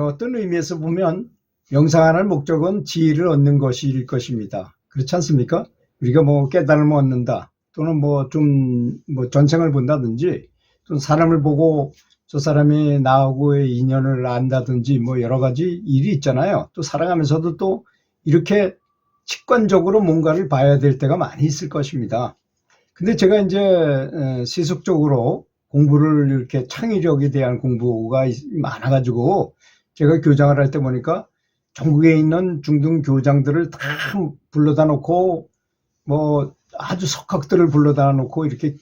어떤 의미에서 보면 명상하는 목적은 지혜를 얻는 것일 것입니다. 그렇지 않습니까? 우리가 뭐 깨달음을 얻는다 또는 뭐 좀 뭐 전생을 본다든지 또 사람을 보고 저 사람이 나하고의 인연을 안다든지 뭐 여러 가지 일이 있잖아요. 또 살아가면서도 또 이렇게 직관적으로 뭔가를 봐야 될 때가 많이 있을 것입니다. 근데 제가 이제 세속적으로 공부를 이렇게 창의력에 대한 공부가 많아가지고 제가 교장을 할 때 보니까 전국에 있는 중등 교장들을 다 불러다 놓고 뭐 아주 석학들을 불러다 놓고 이렇게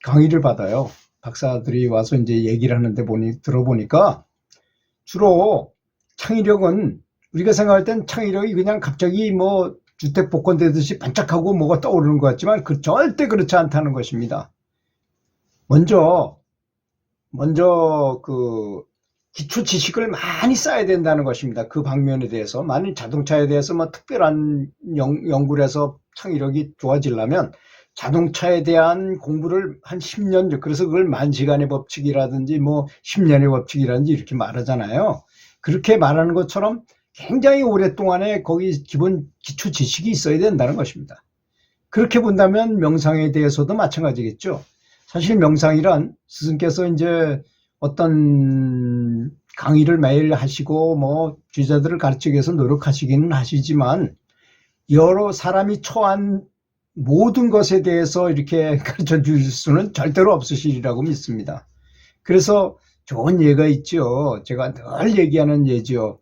강의를 받아요. 박사들이 와서 이제 얘기를 하는데 들어보니까 주로 창의력은 우리가 생각할 땐 창의력이 그냥 갑자기 뭐 주택 복권되듯이 반짝하고 뭐가 떠오르는 것 같지만 절대 그렇지 않다는 것입니다. 먼저 그 기초 지식을 많이 쌓아야 된다는 것입니다. 그 방면에 대해서. 만일 자동차에 대해서 뭐 특별한 연구를 해서 창의력이 좋아지려면 자동차에 대한 공부를 한 10년, 그래서 그걸 만시간의 법칙이라든지 뭐 10년의 법칙이라든지 이렇게 말하잖아요. 그렇게 말하는 것처럼 굉장히 오랫동안에 거기 기본 기초 지식이 있어야 된다는 것입니다. 그렇게 본다면 명상에 대해서도 마찬가지겠죠. 사실 명상이란 스승께서 이제 어떤 강의를 매일 하시고 뭐 주자들을 가르치기 위해서 노력하시기는 하시지만 여러 사람이 처한 모든 것에 대해서 이렇게 가르쳐 줄 수는 절대로 없으시리라고 믿습니다. 그래서 좋은 예가 있죠. 제가 늘 얘기하는 예죠.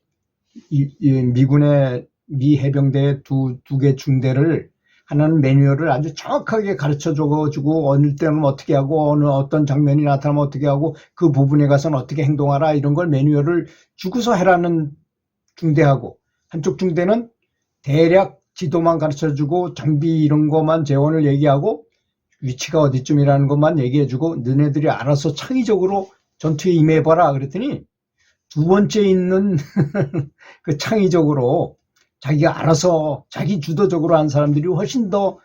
미군의 미 해병대 두 개 중대를 하나는 매뉴얼을 아주 정확하게 가르쳐 줘가지고 어느 때는 어떻게 하고 어떤 장면이 나타나면 어떻게 하고 그 부분에 가서는 어떻게 행동하라 이런 걸 매뉴얼을 주고서 해라는 중대하고 한쪽 중대는 대략 지도만 가르쳐 주고 장비 이런 것만 재원을 얘기하고 위치가 어디쯤이라는 것만 얘기해 주고 너네들이 알아서 창의적으로 전투에 임해봐라 그랬더니 두 번째 있는 그 창의적으로 자기가 알아서 자기 주도적으로 한 사람들이 훨씬 더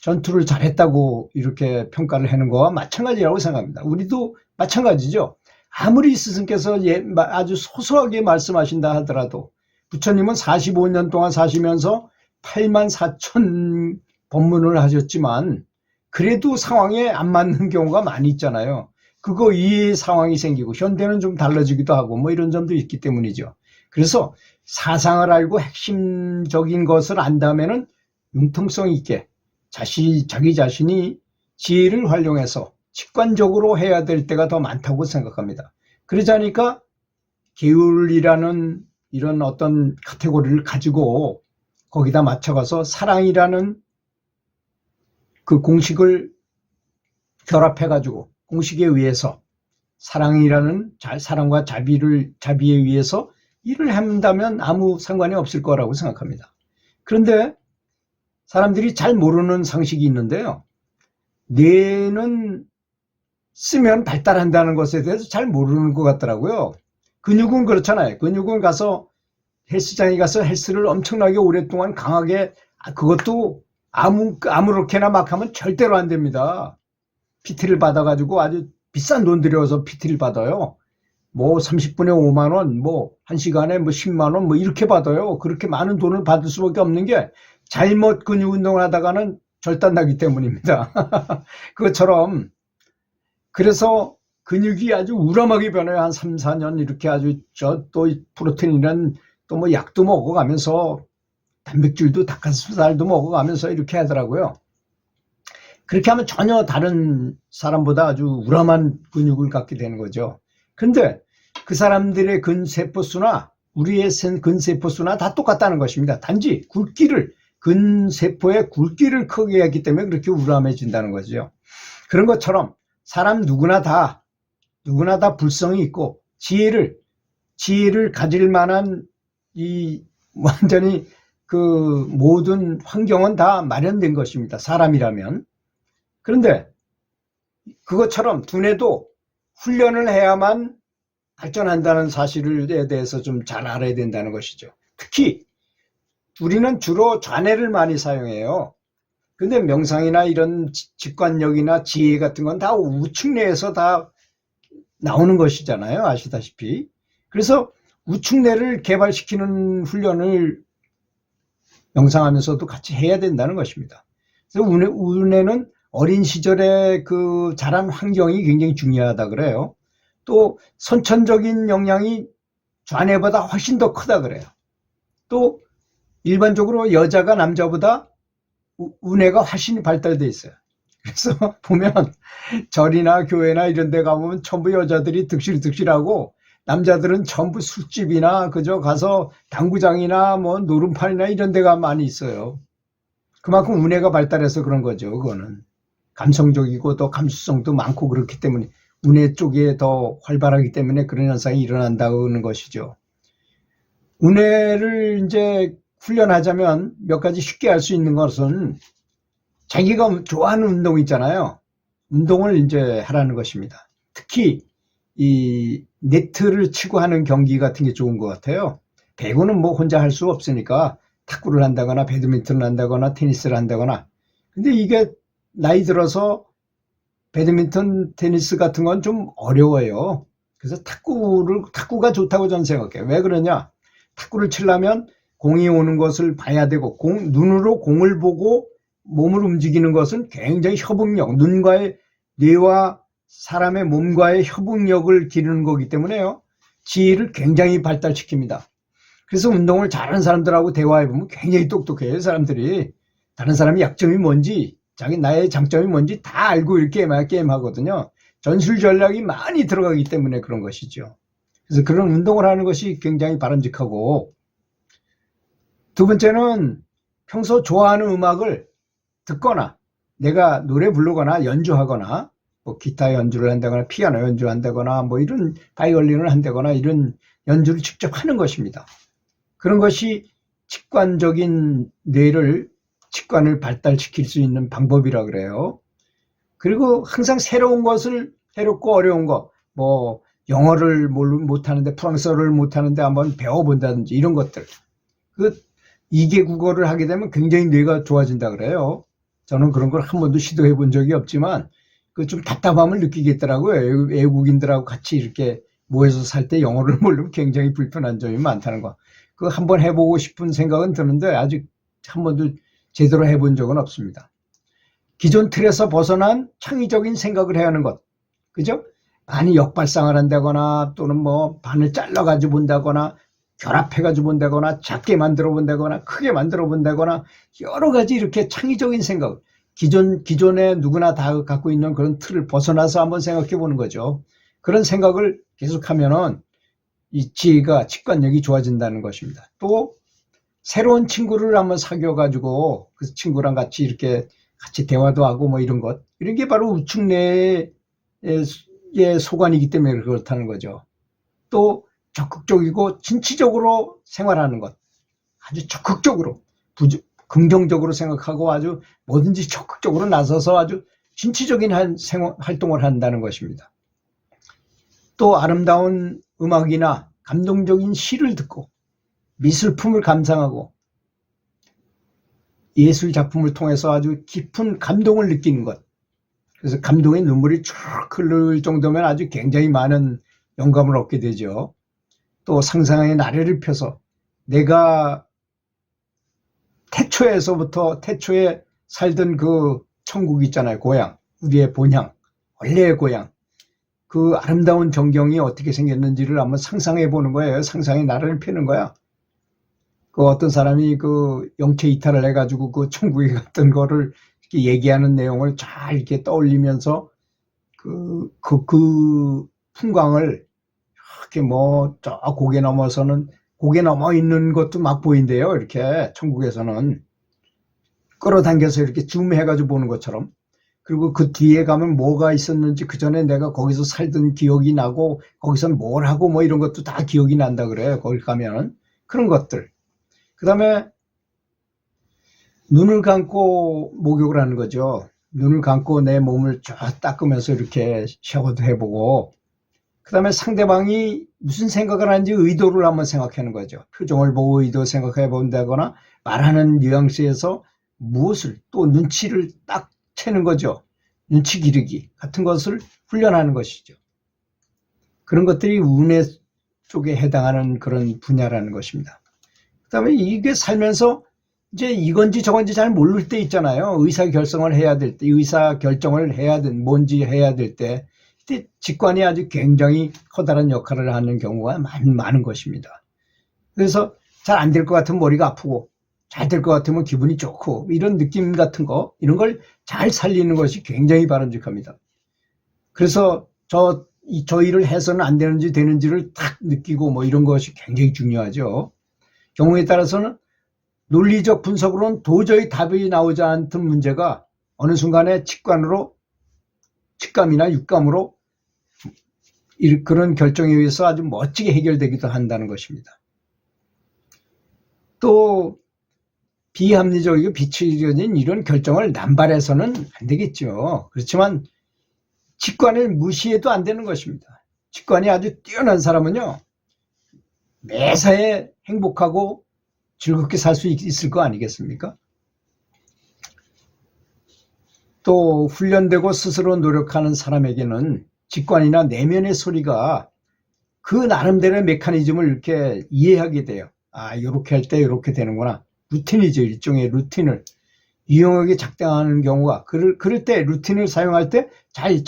전투를 잘했다고 이렇게 평가를 하는 거와 마찬가지라고 생각합니다. 우리도 마찬가지죠. 아무리 스승께서 아주 소소하게 말씀하신다 하더라도 부처님은 45년 동안 사시면서 8만 4천 법문을 하셨지만 그래도 상황에 안 맞는 경우가 많이 있잖아요. 그거 이해의 상황이 생기고 현대는 좀 달라지기도 하고 뭐 이런 점도 있기 때문이죠. 그래서 사상을 알고 핵심적인 것을 안다면은 융통성 있게 자기 자신이 지혜를 활용해서 직관적으로 해야 될 때가 더 많다고 생각합니다. 그러자니까 계율이라는 이런 어떤 카테고리를 가지고 거기다 맞춰가서 사랑이라는 그 공식을 결합해가지고 공식에 의해서 사랑이라는 사랑과 자비에 의해서 일을 한다면 아무 상관이 없을 거라고 생각합니다. 그런데 사람들이 잘 모르는 상식이 있는데요. 뇌는 쓰면 발달한다는 것에 대해서 잘 모르는 것 같더라고요. 근육은 그렇잖아요. 근육은 가서 헬스장에 가서 헬스를 엄청나게 오랫동안 강하게 그것도 아무렇게나 막 하면 절대로 안 됩니다. PT를 받아가지고 아주 비싼 돈 들여서 PT를 받아요. 뭐 30분에 5만 원, 뭐 1시간에 뭐 10만 원, 뭐 이렇게 받아요. 그렇게 많은 돈을 받을 수밖에 없는 게 잘못 근육 운동을 하다가는 절단 나기 때문입니다. 그것처럼 그래서 근육이 아주 우람하게 변해요. 한 3, 4년 이렇게 아주 또 프로테인이란 또 뭐 약도 먹어가면서 단백질도 닭가슴살도 먹어가면서 이렇게 하더라고요. 그렇게 하면 전혀 다른 사람보다 아주 우람한 근육을 갖게 되는 거죠. 근데 그 사람들의 근세포수나 우리의 근세포수나 다 똑같다는 것입니다. 단지 근세포의 굵기를 크게 했기 때문에 그렇게 우람해진다는 거죠. 그런 것처럼 사람 누구나 다 불성이 있고 지혜를 가질 만한 이 완전히 그 모든 환경은 다 마련된 것입니다. 사람이라면. 그런데 그것처럼 두뇌도 훈련을 해야만 발전한다는 사실에 대해서 좀 잘 알아야 된다는 것이죠. 특히 우리는 주로 좌뇌를 많이 사용해요. 근데 명상이나 이런 직관력이나 지혜 같은 건 다 우측 뇌에서 다 나오는 것이잖아요. 아시다시피. 그래서 우측뇌를 개발시키는 훈련을 명상하면서도 같이 해야 된다는 것입니다. 그래서 우뇌는 어린 시절에 그 자란 환경이 굉장히 중요하다 그래요. 또 선천적인 영향이 좌뇌보다 훨씬 더 크다 그래요. 또 일반적으로 여자가 남자보다 우뇌가 훨씬 발달돼 있어요. 그래서 보면 절이나 교회나 이런 데 가보면 전부 여자들이 득실득실하고 남자들은 전부 술집이나 그저 가서 당구장이나 뭐 노름판이나 이런 데가 많이 있어요. 그만큼 우뇌가 발달해서 그런 거죠. 그거는 감성적이고 또 감수성도 많고 그렇기 때문에 우뇌 쪽에 더 활발하기 때문에 그런 현상이 일어난다는 것이죠. 우뇌를 이제 훈련하자면 몇 가지 쉽게 할 수 있는 것은 자기가 좋아하는 운동 있잖아요. 운동을 이제 하라는 것입니다. 특히 이 네트를 치고 하는 경기 같은 게 좋은 것 같아요. 배구는 뭐 혼자 할 수 없으니까 탁구를 한다거나 배드민턴을 한다거나 테니스를 한다거나. 근데 이게 나이 들어서 배드민턴, 테니스 같은 건 좀 어려워요. 그래서 탁구가 좋다고 저는 생각해요. 왜 그러냐? 탁구를 치려면 공이 오는 것을 봐야 되고 눈으로 공을 보고 몸을 움직이는 것은 굉장히 협응력, 뇌와 사람의 몸과의 협응력을 기르는 거기 때문에요. 지혜를 굉장히 발달시킵니다. 그래서 운동을 잘하는 사람들하고 대화해보면 굉장히 똑똑해요. 사람들이 다른 사람의 약점이 뭔지 나의 장점이 뭔지 다 알고 이렇게 게임하거든요. 전술 전략이 많이 들어가기 때문에 그런 것이죠. 그래서 그런 운동을 하는 것이 굉장히 바람직하고, 두 번째는 평소 좋아하는 음악을 듣거나 내가 노래 부르거나 연주하거나 뭐 기타 연주를 한다거나 피아노 연주한다거나 뭐 이런 바이올린을 한다거나 이런 연주를 직접 하는 것입니다. 그런 것이 직관적인 직관을 발달시킬 수 있는 방법이라 그래요. 그리고 항상 새롭고 어려운 거, 뭐 영어를 못하는데 프랑스어를 못하는데 한번 배워본다든지 이런 것들. 그 2개 국어를 하게 되면 굉장히 뇌가 좋아진다 그래요. 저는 그런 걸 한 번도 시도해 본 적이 없지만 그 좀 답답함을 느끼겠더라고요. 외국인들하고 같이 이렇게 모여서 살 때 영어를 모르면 굉장히 불편한 점이 많다는 거. 그 한번 해보고 싶은 생각은 드는데 아직 한 번도 제대로 해본 적은 없습니다. 기존 틀에서 벗어난 창의적인 생각을 해야 하는 것. 그죠? 많이 역발상을 한다거나 또는 뭐 반을 잘라가지고 본다거나 결합해가지고 본다거나 작게 만들어 본다거나 크게 만들어 본다거나 여러 가지 이렇게 창의적인 생각, 기존에 누구나 다 갖고 있는 그런 틀을 벗어나서 한번 생각해 보는 거죠. 그런 생각을 계속하면은 이 지혜가 직관력이 좋아진다는 것입니다. 또 새로운 친구를 한번 사귀어가지고 그 친구랑 같이 이렇게 같이 대화도 하고 뭐 이런 게 바로 우측뇌의 소관이기 때문에 그렇다는 거죠. 또 적극적이고 진취적으로 생활하는 것, 아주 적극적으로 긍정적으로 생각하고 아주 뭐든지 적극적으로 나서서 아주 진취적인 활동을 한다는 것입니다. 또 아름다운 음악이나 감동적인 시를 듣고 미술품을 감상하고 예술 작품을 통해서 아주 깊은 감동을 느끼는 것. 그래서 감동의 눈물이 쭉 흐를 정도면 아주 굉장히 많은 영감을 얻게 되죠. 또 상상의 나래를 펴서 내가 태초에 살던 그 천국 있잖아요. 고향, 우리의 본향, 원래의 고향. 그 아름다운 전경이 어떻게 생겼는지를 한번 상상해 보는 거예요. 상상의 나래를 펴는 거야. 그 어떤 사람이 그 영체 이탈을 해가지고 그 천국에 갔던 거를 이렇게 얘기하는 내용을 잘 이렇게 떠올리면서 그 풍광을 이렇게 뭐 저 고개 넘어 있는 것도 막 보인대요. 이렇게 천국에서는 끌어당겨서 이렇게 줌해가지고 보는 것처럼. 그리고 그 뒤에 가면 뭐가 있었는지 그 전에 내가 거기서 살던 기억이 나고 거기서 뭘 하고 뭐 이런 것도 다 기억이 난다 그래요. 거기 가면은 그런 것들. 그 다음에 눈을 감고 목욕을 하는 거죠. 눈을 감고 내 몸을 쫙 닦으면서 이렇게 샤워도 해보고, 그 다음에 상대방이 무슨 생각을 하는지 의도를 한번 생각하는 거죠. 표정을 보고 의도 생각해 본다거나 말하는 뉘앙스에서 무엇을 또 눈치를 딱 채는 거죠. 눈치 기르기 같은 것을 훈련하는 것이죠. 그런 것들이 운에 쪽에 해당하는 그런 분야라는 것입니다. 그다음에 이게 살면서 이제 이건지 저건지 잘 모를 때 있잖아요. 의사 결정을 해야 될 때, 뭔지 해야 될 때, 그때 직관이 아주 굉장히 커다란 역할을 하는 경우가 많은 것입니다. 그래서 잘 안 될 것 같으면 머리가 아프고, 잘 될 것 같으면 기분이 좋고, 이런 느낌 같은 거, 이런 걸 잘 살리는 것이 굉장히 바람직합니다. 그래서 저 일을 해서는 안 되는지 되는지를 딱 느끼고 뭐 이런 것이 굉장히 중요하죠. 경우에 따라서는 논리적 분석으로는 도저히 답이 나오지 않던 문제가 어느 순간에 직감이나 육감으로 그런 결정에 의해서 아주 멋지게 해결되기도 한다는 것입니다. 또 비합리적이고 비추려진 이런 결정을 남발해서는 안 되겠죠. 그렇지만 직관을 무시해도 안 되는 것입니다. 직관이 아주 뛰어난 사람은요, 매사에 행복하고 즐겁게 살 수 있을 거 아니겠습니까? 또 훈련되고 스스로 노력하는 사람에게는 직관이나 내면의 소리가 그 나름대로의 메커니즘을 이렇게 이해하게 돼요. 아, 이렇게 할 때 이렇게 되는구나. 루틴이죠. 일종의 루틴을 유용하게 작동하는 경우가, 그럴 때 루틴을 사용할 때 잘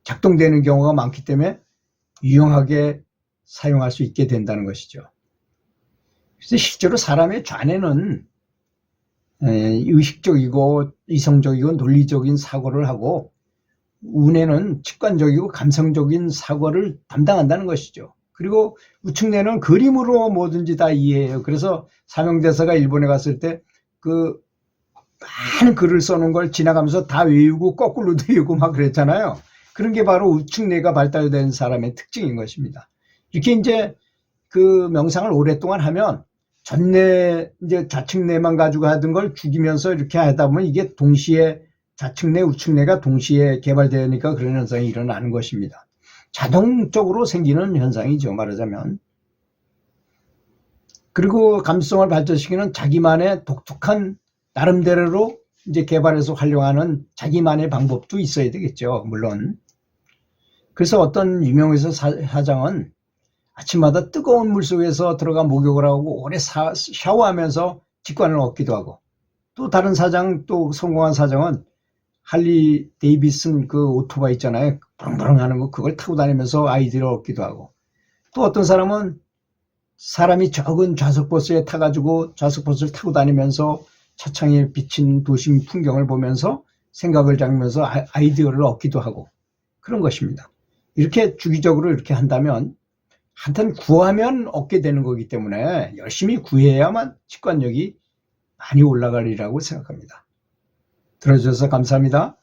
작동되는 경우가 많기 때문에 유용하게 사용할 수 있게 된다는 것이죠. 그래서 실제로 사람의 좌뇌는 의식적이고 이성적이고 논리적인 사고를 하고, 우뇌는 직관적이고 감성적인 사고를 담당한다는 것이죠. 그리고 우측뇌는 그림으로 뭐든지 다 이해해요. 그래서 사명대사가 일본에 갔을 때 그 많은 글을 써놓은 걸 지나가면서 다 외우고 거꾸로도 외우고 막 그랬잖아요. 그런 게 바로 우측뇌가 발달된 사람의 특징인 것입니다. 이렇게 이제 그 명상을 오랫동안 하면 전뇌, 이제 좌측뇌만 가지고 하던 걸 죽이면서 이렇게 하다 보면 이게 동시에 좌측뇌, 우측뇌가 동시에 개발되니까 그런 현상이 일어나는 것입니다. 자동적으로 생기는 현상이죠, 말하자면. 그리고 감수성을 발전시키는 자기만의 독특한 나름대로 이제 개발해서 활용하는 자기만의 방법도 있어야 되겠죠, 물론. 그래서 어떤 유명회사 사장은 아침마다 뜨거운 물속에서 들어가 목욕을 하고 오래 샤워하면서 직관을 얻기도 하고, 또 다른 사장, 또 성공한 사장은 할리 데이비슨 그 오토바이 있잖아요. 부릉부릉 하는 거, 그걸 타고 다니면서 아이디어를 얻기도 하고, 또 어떤 사람은 사람이 적은 좌석버스에 타가지고 좌석버스를 타고 다니면서 차창에 비친 도심 풍경을 보면서 생각을 잡으면서 아이디어를 얻기도 하고, 그런 것입니다. 이렇게 주기적으로 이렇게 한다면 하여튼 구하면 얻게 되는 거기 때문에 열심히 구해야만 직관력이 많이 올라가리라고 생각합니다. 들어주셔서 감사합니다.